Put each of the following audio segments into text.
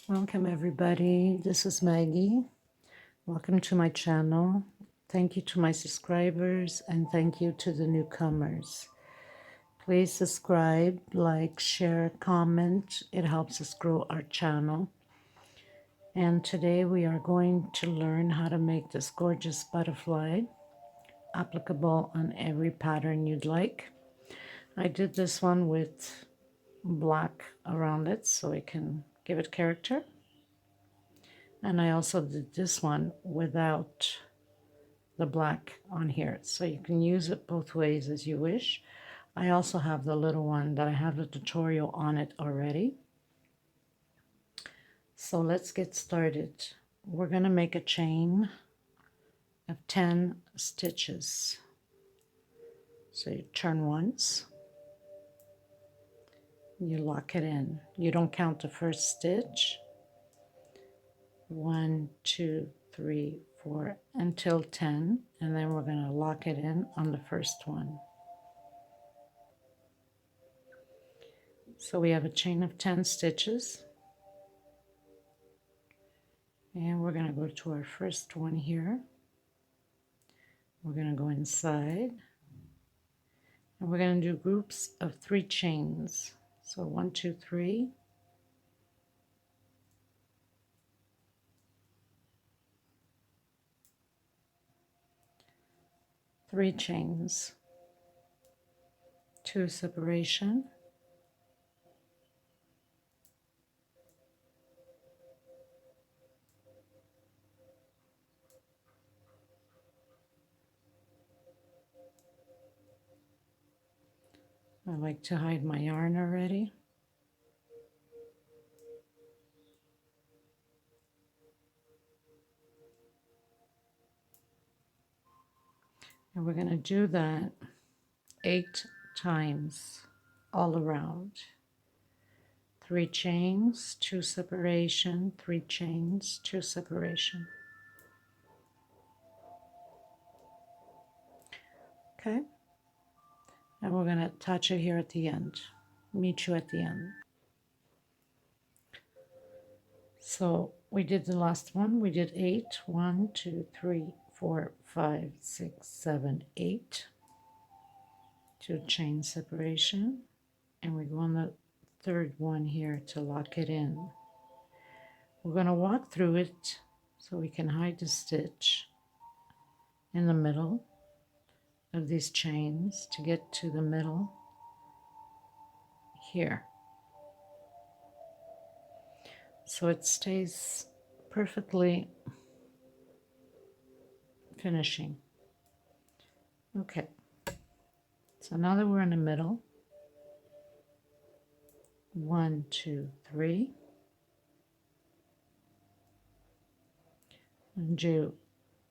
Welcome everybody, this is Maggie. Welcome to my channel. Thank you to my subscribers and thank you to the newcomers. Please subscribe, like, share, comment. It helps us grow our channel. And today we are going to learn how to make this gorgeous butterfly applicable on every pattern you'd like. I did this one with black around it so it can give it character. And I also did this one without the black on here. So you can use it both ways as you wish. I also have the little one that I have a tutorial on it already. So let's get started. We're going to make a chain of 10 stitches. So you turn once, you lock it in. You don't count the first stitch. 1, 2, 3, 4 until 10, and then we're going to lock it in on the first one. So we have a chain of 10 stitches, and we're going to go to our first one here. We're going to go inside, and we're going to do groups of 3 chains. So 1, 2, 3. Three chains, 2 separation, I like to hide my yarn already. And we're going to do that 8 times all around. 3 chains, 2 separation, 3 chains, 2 separation. Okay? And we're going to attach it here at the end. Meet you at the end. So we did the last one. We did 8. 1, 2, 3, 4, 5, 6, 7, 8. 2 chain separation. And we go on the third one here to lock it in. We're going to walk through it so we can hide the stitch in the middle of these chains to get to the middle here. So it stays perfectly finishing. Okay, so now that we're in the middle, 1, 2, 3, and do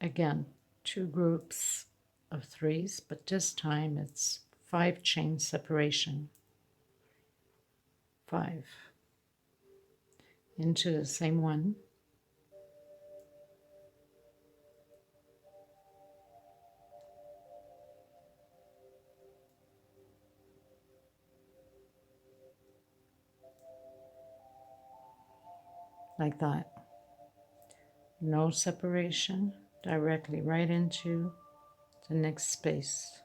again 2 groups of 3s, but this time it's 5 chain separation. 5 into the same one, like that. No separation, directly right into the next space.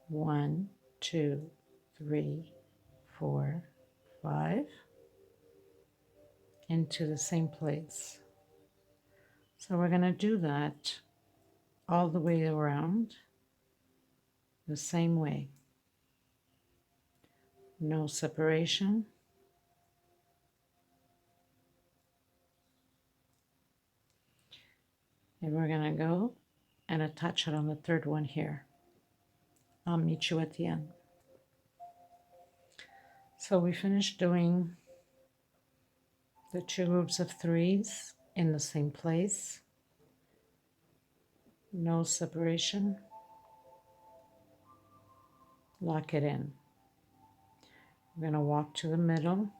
One, 2, 3, 4, 5 into the same place. So we're going to do that all the way around the same way. No separation. And we're going to go and attach it on the third one here. I'll meet you at the end. So we finished doing the 2 groups of 3s in the same place. No separation. Lock it in. We're going to walk to the middle.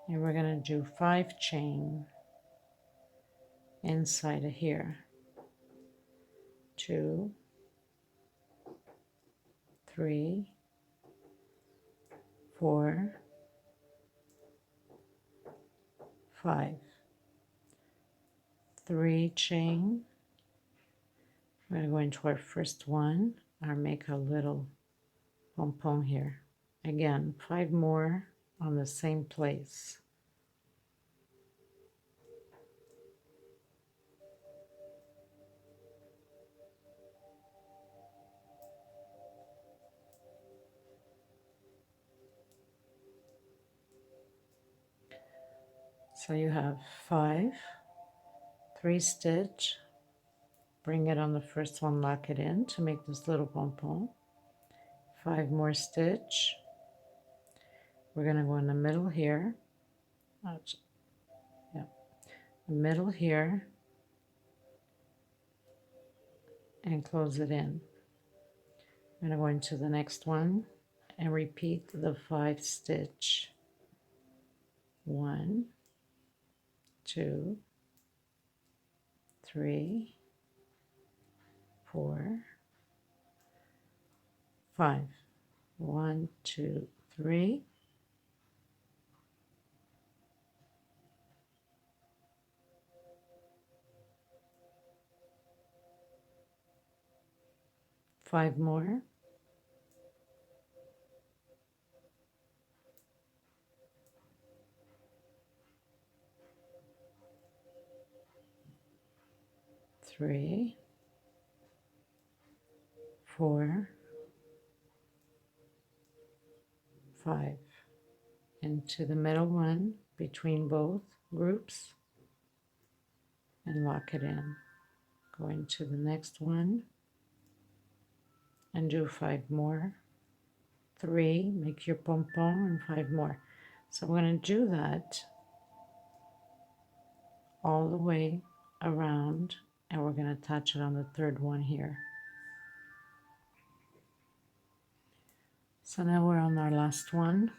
And we're going to do 5 chain inside of here. 2, 3, 4, 5. 3 chain. We're going to go into our first one or make a little pom-pom here. Again, 5 more on the same place. So you have 5, 3 stitch, bring it on the first one, lock it in to make this little pom-pom. 5 more stitch. We're going to go in the middle here. Yeah, the middle here, and close it in. I'm going to go into the next one and repeat the 5 stitch. 1, 2, 3, 4, 5. 1, 2, 3. 5 more. 3, 4, 5. Into the middle one between both groups and lock it in. Go into the next one and do 5 more. 3, make your pom-pom, and 5 more. So we're going to do that all the way around, and we're going to attach it on the third one here. So now we're on our last one.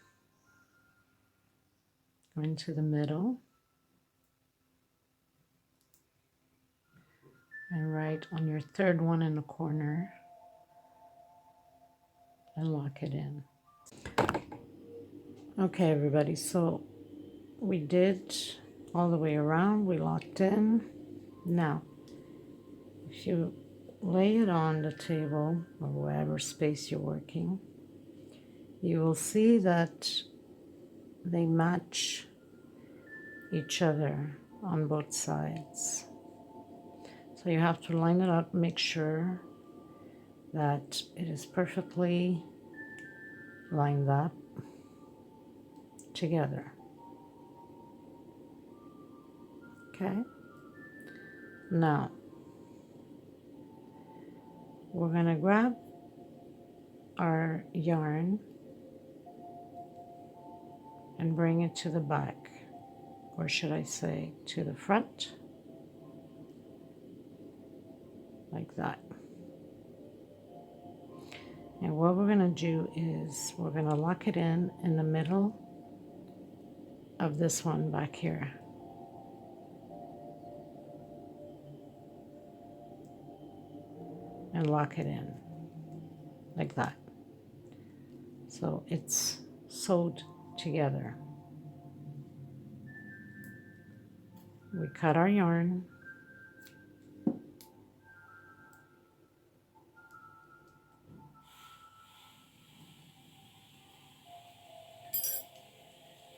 Go into the middle and right on your third one in the corner and lock it in. Okay, everybody, so we did all the way around, we locked in. Now, if you lay it on the table or wherever space you're working, you will see that they match each other on both sides. So you have to line it up, make sure that it is perfectly lined up together. Okay? Now, we're going to grab our yarn and bring it to the back, or should I say to the front, like that. And what we're going to do is we're going to lock it in the middle of this one back here. And lock it in like that. So it's sewed together. We cut our yarn.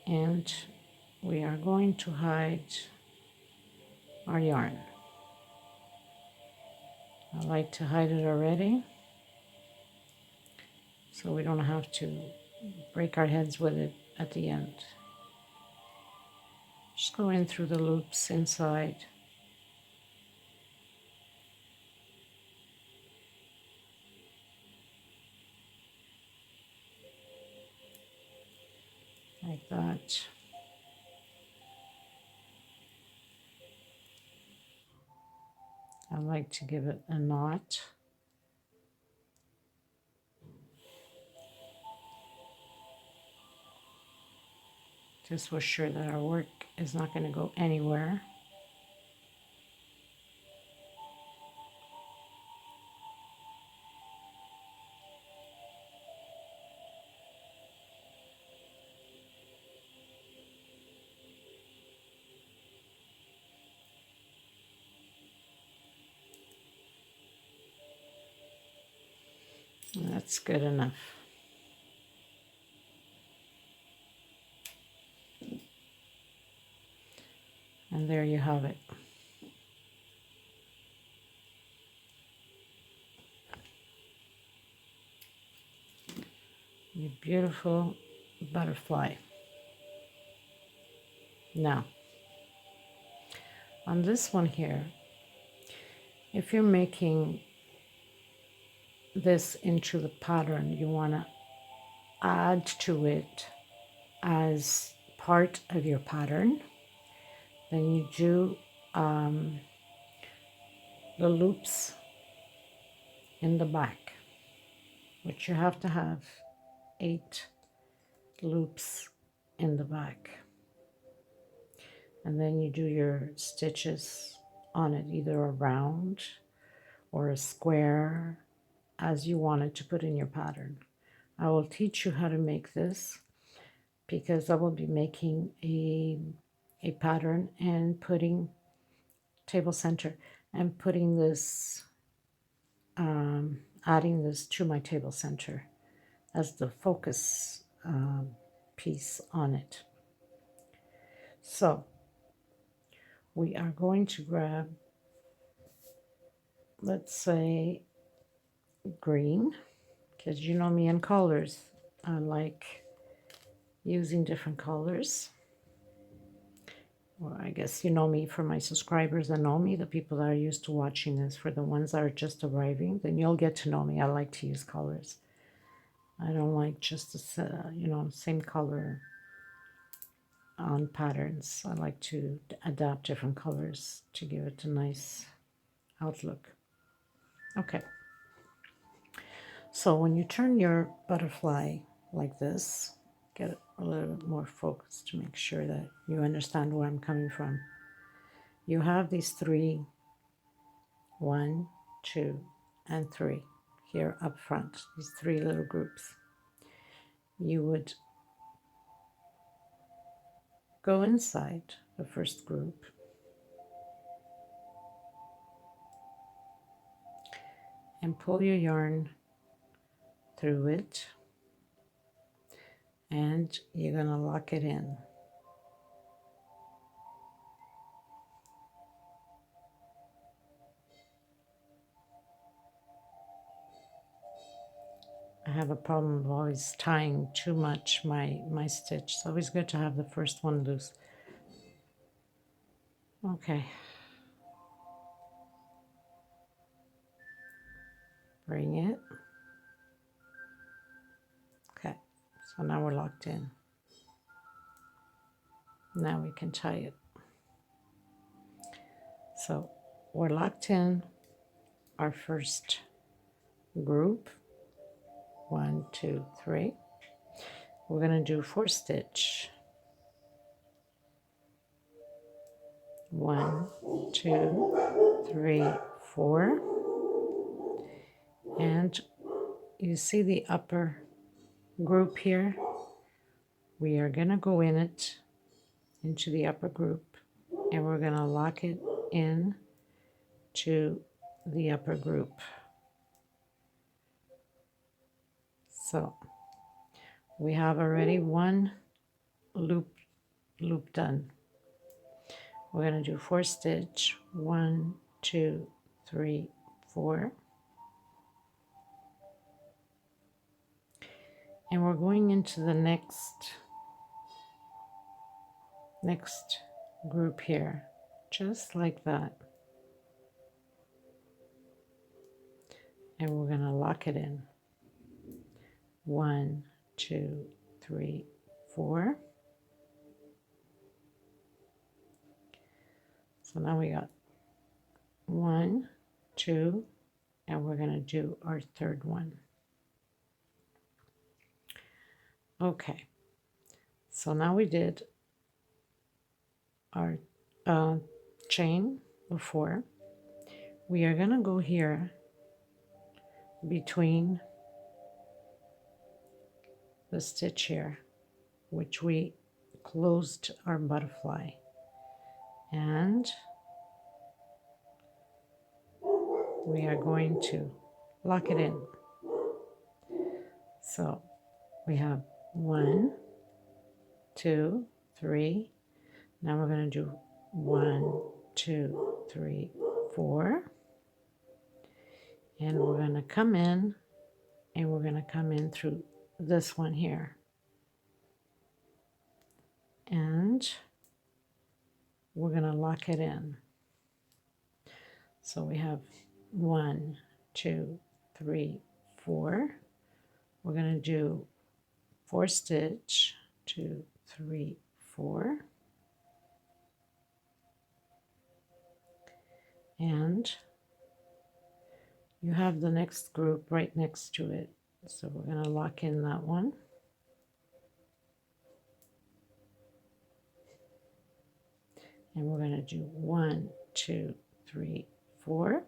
And we are going to hide our yarn. I like to hide it already, so we don't have to break our heads with it at the end. Just go in through the loops inside. Like that. I like to give it a knot. Just we're sure that our work is not going to go anywhere. That's good enough. And there you have it. Your beautiful butterfly. Now, on this one here, if you're making this into the pattern, you want to add to it as part of your pattern. Then you do the loops in the back, which you have to have 8 loops in the back. And then you do your stitches on it, either a round or a square, as you want it to put in your pattern. I will teach you how to make this because I will be making a pattern and putting table center and putting this, adding this to my table center as the focus piece on it. So we are going to grab, let's say, green, because you know me in colors. I like using different colors. Well, I guess you know me for my subscribers that know me, the people that are used to watching this. For the ones that are just arriving, then you'll get to know me. I like to use colors. I don't like just the same color on patterns. I like to adapt different colors to give it a nice outlook. Okay. So when you turn your butterfly like this, get a little bit more focused to make sure that you understand where I'm coming from. You have these 3, 1, 2, and 3 here up front, these 3 little groups. You would go inside the first group and pull your yarn through it, and you're going to lock it in. I have a problem of always tying too much my stitch. It's always good to have the first one loose. Okay. Bring it. Okay. So now we're locked in. Now we can tie it. So we're locked in our first group. 1, 2, 3. We're going to do 4 stitch. 1, 2, 3, 4. And you see the upper group here? We are going to go in it, into the upper group, and we're going to lock it in to the upper group. So we have already 1 loop done. We're going to do 4 stitch. 1, 2, 3, 4. And we're going into the next group here, just like that. And we're going to lock it in. 1, 2, 3, 4. So now we got 1, 2, and we're going to do our third one. Okay, so now we did our chain before. We are going to go here between the stitch here, which we closed our butterfly, and we are going to lock it in. So we have 1, 2, 3. Now we're going to do 1, 2, 3, 4. And we're going to come in, and we're going to come in through this one here. And we're going to lock it in. So we have 1, 2, 3, 4. We're going to do 4 stitch, 2, 3, 4. And you have the next group right next to it. So we're going to lock in that one. And we're going to do 1, 2, 3, 4.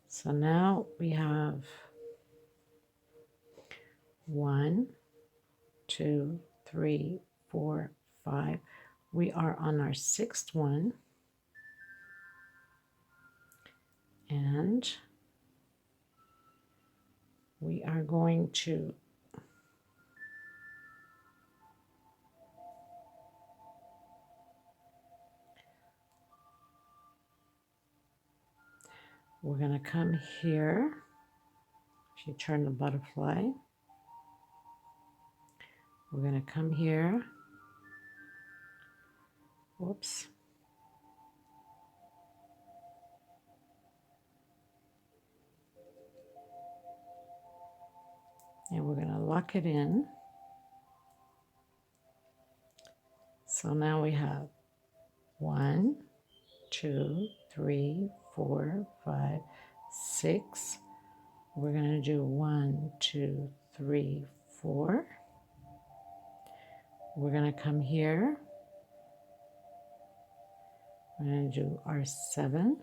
So now we have 1, 2, 3, 4, 5. We are on our 6th one. And we are going to we're going to come here. If you turn the butterfly, we're going to come here. Whoops. And we're going to lock it in. So now we have 1, 2, 3, 4, 5, 6. We're going to do 1, 2, 3, 4. We're going to come here. We're going to do our 7.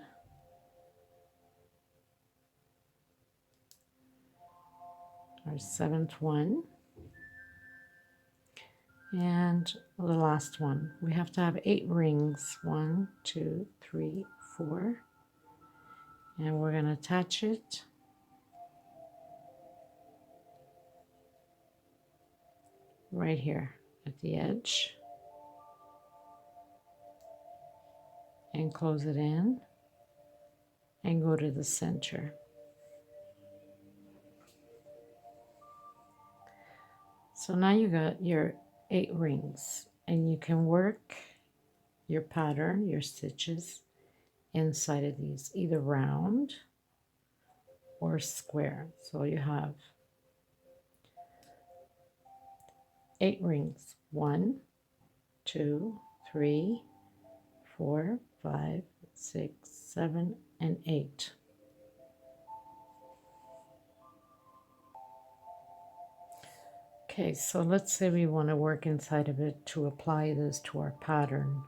Our 7th one. And the last one. We have to have 8 rings. 1, 2, 3, 4. And we're going to attach it. Right here at the edge. And close it in. And go to the center. So now you got your 8 rings, and you can work your pattern, your stitches inside of these, either round or square. So you have 8 rings. 1, 2, 3, 4, 5, 6, 7, and 8. Okay, so let's say we want to work inside of it to apply this to our pattern.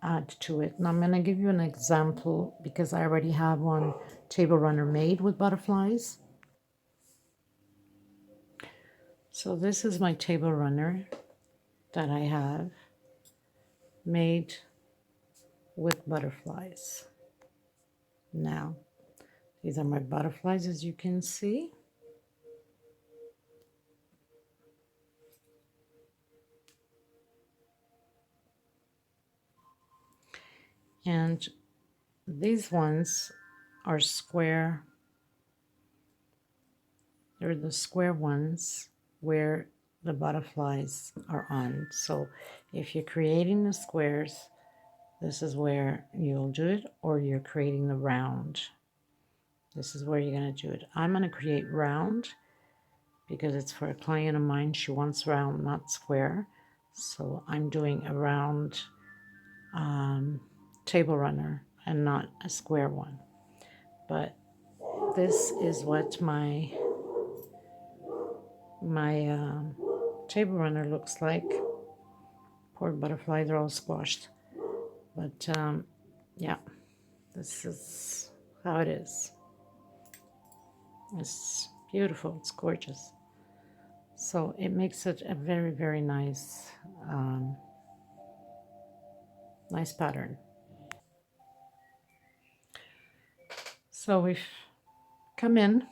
Add to it. And I'm going to give you an example because I already have one table runner made with butterflies. So this is my table runner that I have made with butterflies. Now, these are my butterflies, as you can see. And these ones are square. They're the square ones where the butterflies are on. So if you're creating the squares, this is where you'll do it, or you're creating the round. This is where you're going to do it. I'm going to create round because it's for a client of mine. She wants round, not square. So I'm doing a round table runner and not a square one. But this is what my table runner looks like. Poor butterflies are all squashed. But yeah, this is how it is. It's beautiful. It's gorgeous. So it makes it a very, very nice, nice pattern. So we've come in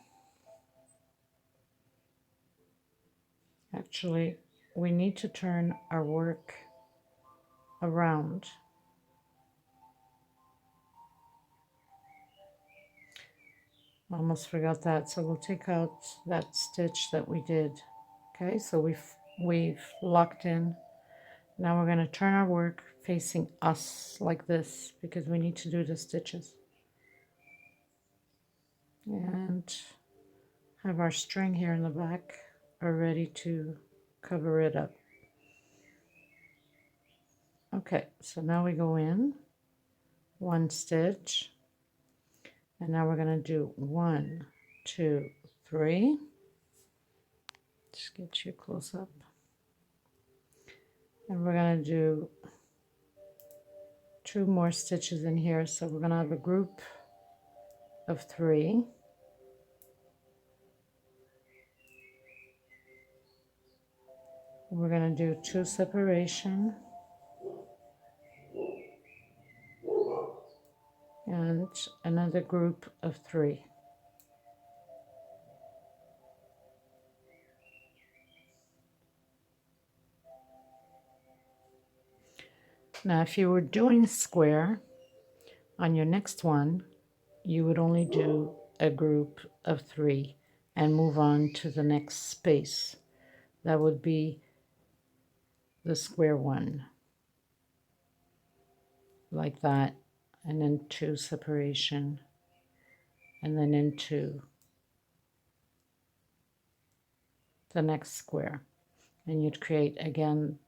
Actually, we need to turn our work around. Almost forgot that, so we'll take out that stitch that we did. Okay, so we've locked in. Now we're going to turn our work facing us like this because we need to do the stitches. And have our string here in the back are ready to cover it up. Okay, so now we go in one stitch, and now we're going to do 1, 2, 3. Just get you close up. And we're going to do 2 more stitches in here, so we're going to have a group of 3. We're going to do 2 separation and another group of 3. Now if you were doing square on your next one, you would only do a group of 3 and move on to the next space. That would be the square one, like that, and then 2 separation, and then into the next square, and you'd create again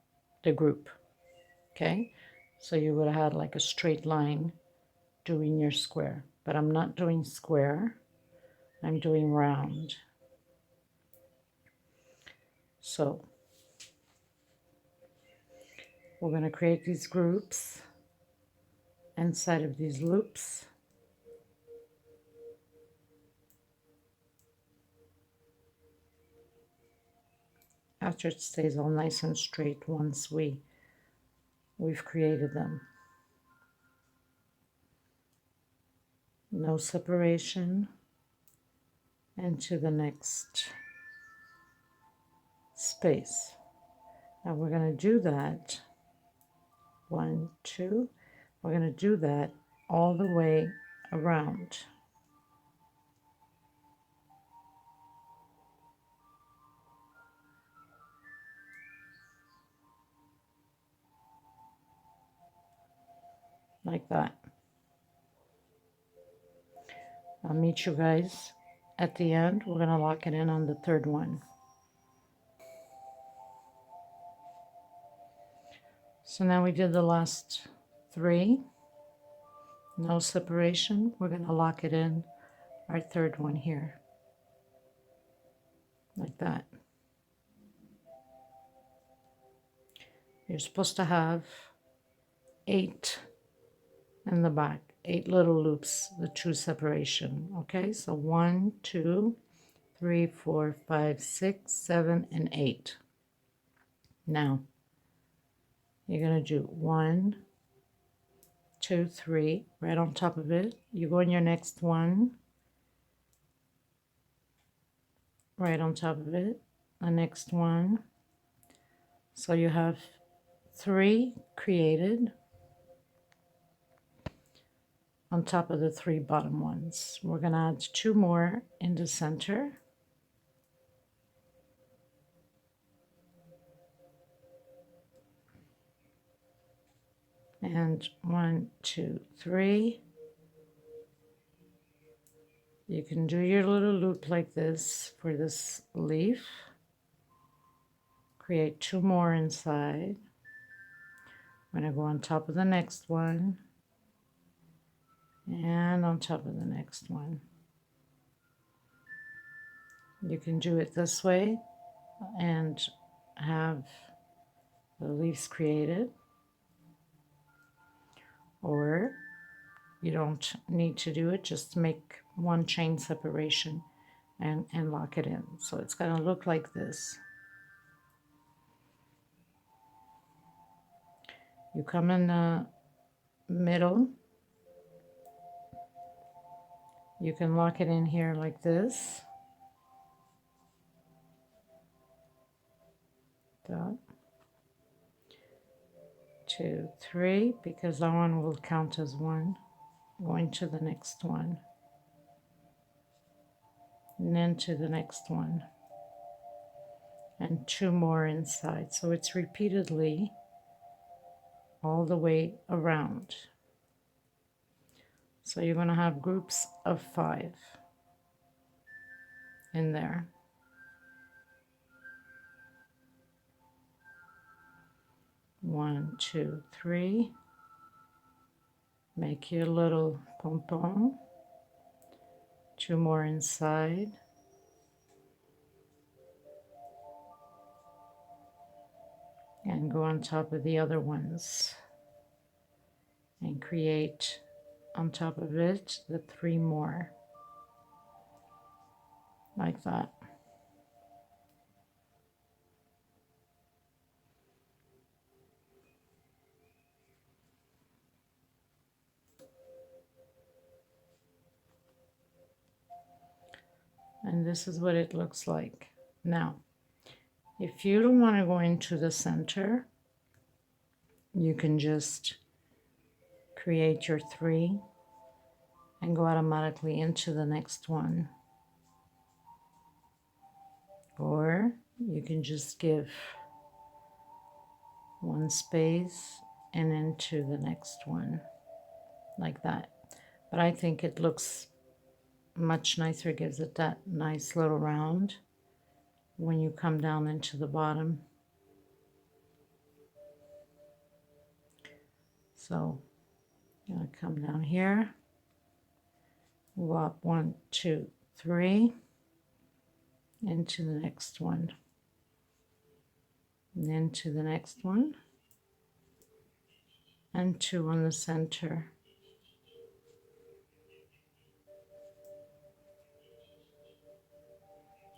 the group. Okay, so you would have had like a straight line doing your square, but I'm not doing square, I'm doing round. So we're going to create these groups inside of these loops. After it stays all nice and straight once we've created them. No separation into the next space. Now we're going to do that 1, 2. We're going to do that all the way around. Like that. I'll meet you guys at the end. We're going to lock it in on the third one. So now we did the last 3. No separation. We're going to lock it in our third one here. Like that. You're supposed to have 8 in the back, 8 little loops, the 2 separation. Okay, so 1, 2, 3, 4, 5, 6, 7, and 8. Now you're going to do 1, 2, 3 right on top of it. You go in your next one right on top of it, the next one. So you have 3 created on top of the 3 bottom ones. We're going to add 2 more in the center. And 1, 2, 3. You can do your little loop like this for this leaf. Create 2 more inside. I'm going to go on top of the next one and on top of the next one. You can do it this way and have the leaves created, or you don't need to do it, just make 1 chain separation and lock it in. So it's going to look like this. You come in the middle, you can lock it in here like this, that. 2, 3, because that one will count as one. Going to the next one, and then to the next one, and 2 more inside. So it's repeatedly all the way around. So you're going to have groups of 5 in there. 1, 2, 3. Make your little pom-pom. 2 more inside. And go on top of the other ones. And create on top of it the 3 more. Like that. And this is what it looks like. Now, if you don't want to go into the center, you can just create your 3 and go automatically into the next one. Or you can just give 1 space and into the next one, like that. But I think it looks much nicer, gives it that nice little round when you come down into the bottom. So I'm going to come down here, go up 1, 2, 3, into the next one, and then to the next one, and 2 on the center.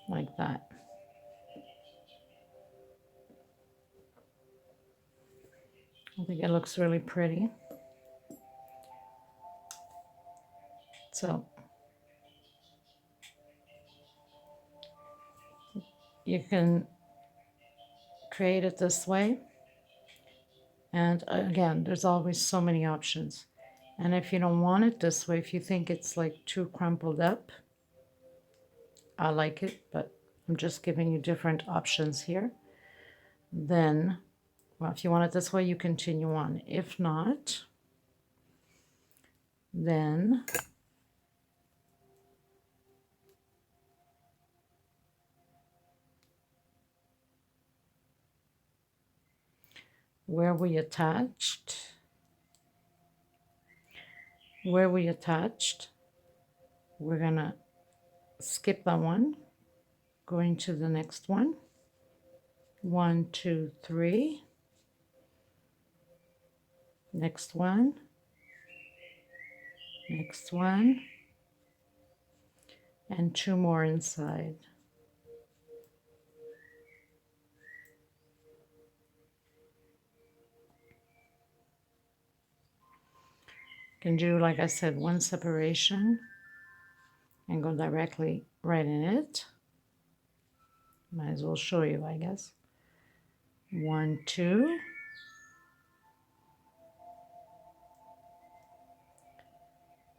Like that. I think it looks really pretty. So you can create it this way. And again, there's always so many options. And if you don't want it this way, if you think it's like too crumpled up, I like it, but I'm just giving you different options here. Then, well, if you want it this way, you continue on. If not, then where we attached, we're gonna skip that one, going to the next one. 1, 2, 3. Next one. Next one. And 2 more inside. You can do, like I said, 1 separation and go directly right in it. Might as well show you, I guess. 1, 2.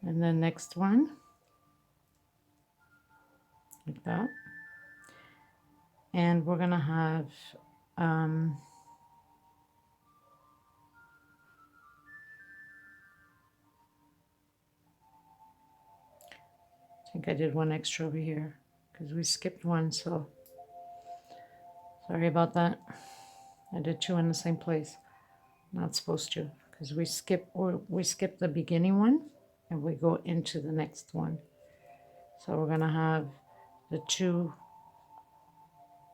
And then next one. Like that. And we're going to have I think I did 1 extra over here because we skipped 1, so sorry about that. I did 2 in the same place. Not supposed to, because we skip the beginning one and we go into the next one. So we're gonna have the 2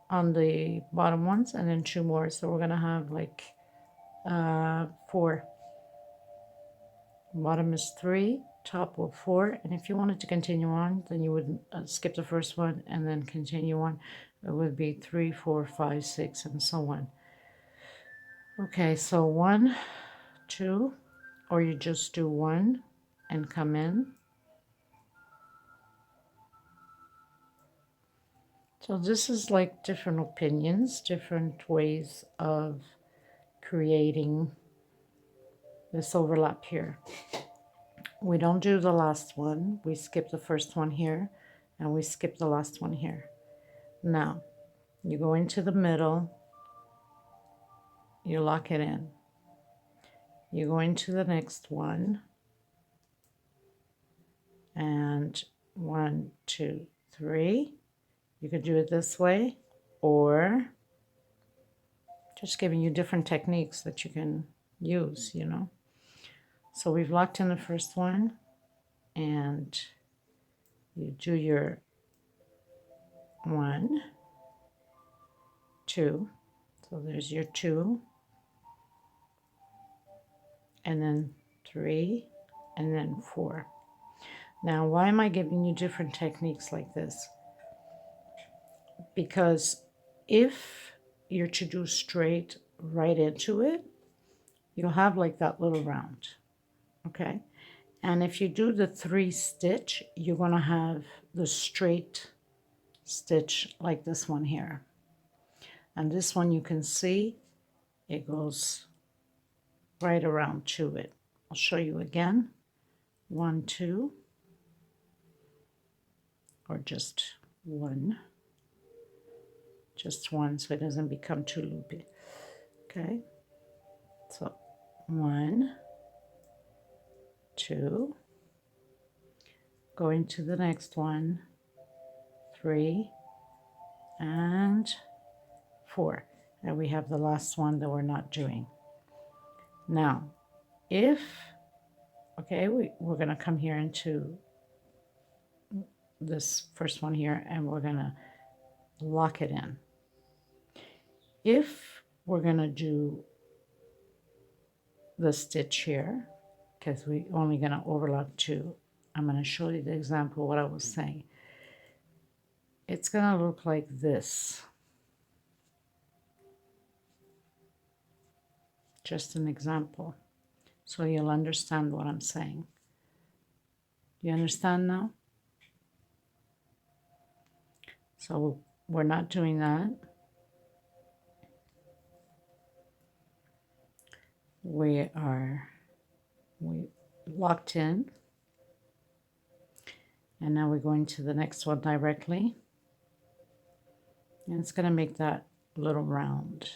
on the bottom ones and then 2 more. So we're gonna have like 4. Bottom is 3, top will 4, and if you wanted to continue on, then you would skip the first one and then continue on. It would be 3, 4, 5, 6, and so on. Okay, so 1, 2, or you just do 1 and come in. So this is like different opinions, different ways of creating this overlap here. We don't do the last one. We skip the first one here, and we skip the last one here. Now, you go into the middle, you lock it in. You go into the next one, and 1, 2, 3. You could do it this way, or just giving you different techniques that you can use, you know. So we've locked in the first one, and you do your 1, 2. So there's your 2, and then 3, and then 4. Now, why am I giving you different techniques like this? Because if you're to do straight right into it, you'll have like that little round, okay? And if you do the 3 stitch, you're going to have the straight stitch like this one here. And this one you can see it goes right around to it. I'll show you again. 1, 2, or just 1. Just 1 so it doesn't become too loopy. Okay, so 1, 2, go into the next one, 3, and 4. And we have the last one that we're not doing. Now, if, okay, we're going to come here into this first one here, and we're going to lock it in. If we're going to do the stitch here, because we're only going to overlap 2, I'm going to show you the example what I was saying. It's going to look like this. Just an example, so you'll understand what I'm saying. You understand now? So we're not doing that. We locked in, and now we're going to the next one directly, and it's going to make that little round.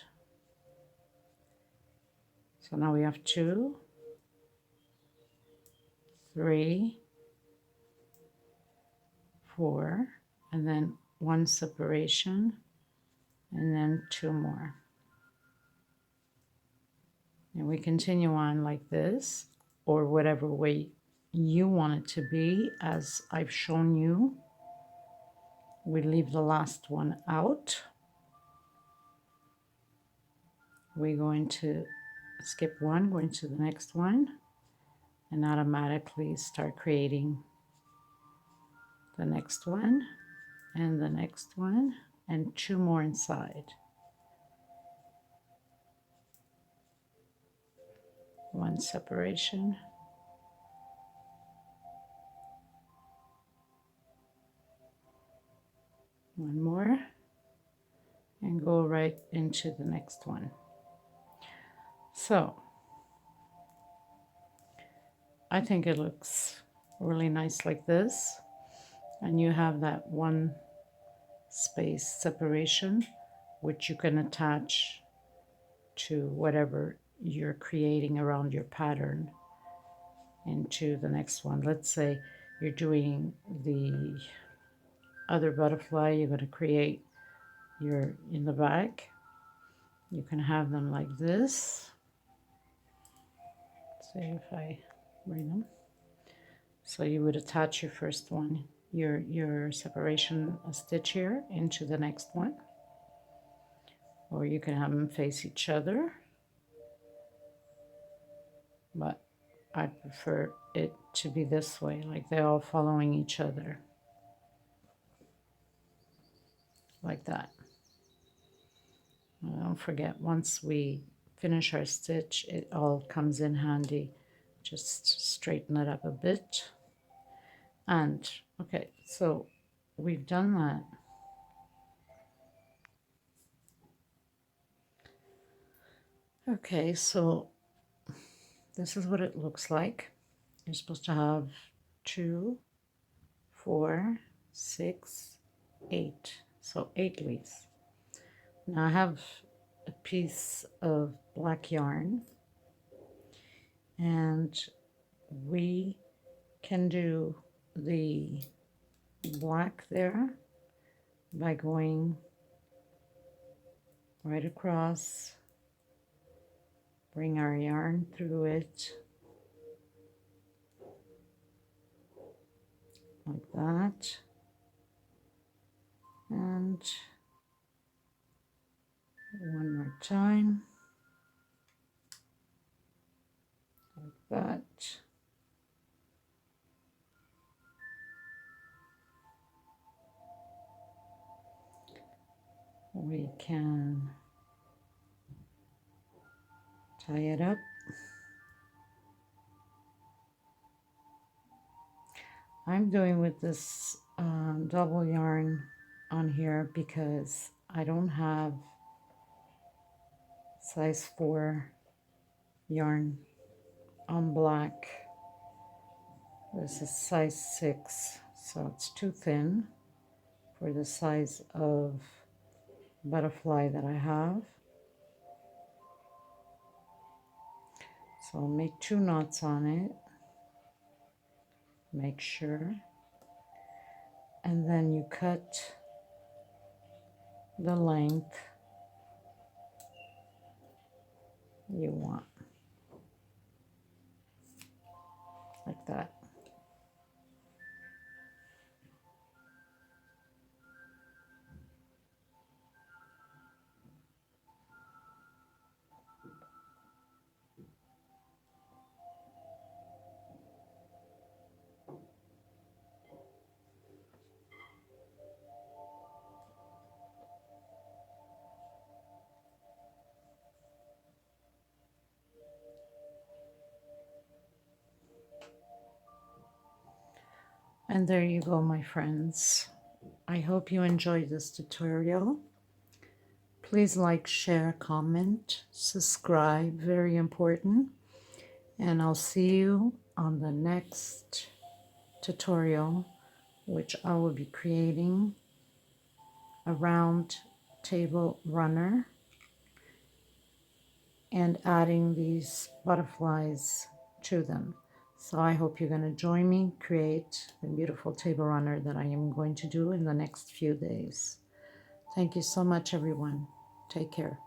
So now we have 2, 3, 4, and then 1 separation, and then 2 more. And we continue on like this, or whatever way you want it to be, as I've shown you. We leave the last one out. We're going to skip 1, go into the next one, and automatically start creating the next one, and the next one, and 2 more inside. 1 separation, one more, and go right into the next one. So I think it looks really nice like this, and you have that 1 space separation which you can attach to whatever you're creating around your pattern into the next one. Let's say you're doing the other butterfly, you're going to create your in the back. You can have them like this. Let's see if I bring them. So you would attach your first one, your separation stitch here into the next one, or you can have them face each other, but I prefer it to be this way, like they're all following each other, like that. Don't forget, once we finish our stitch, it all comes in handy. Just straighten it up a bit. And okay, so we've done that. Okay, so this is what it looks like. You're supposed to have 2, 4, 6, 8. So 8 leaves. Now I have a piece of black yarn, and we can do the black there by going right across, bring our yarn through it like that, and one more time like that. We can tie it up. I'm doing with this double yarn on here because I don't have size 4 yarn on black. This is size 6, so it's too thin for the size of butterfly that I have. So I'll make 2 knots on it, make sure, and then you cut the length you want, like that. And there you go, my friends. I hope you enjoyed this tutorial. Please like, share, comment, subscribe, very important. And I'll see you on the next tutorial, which I will be creating a round table runner and adding these butterflies to them. So I hope you're going to join me create the beautiful table runner that I am going to do in the next few days. Thank you so much, everyone. Take care.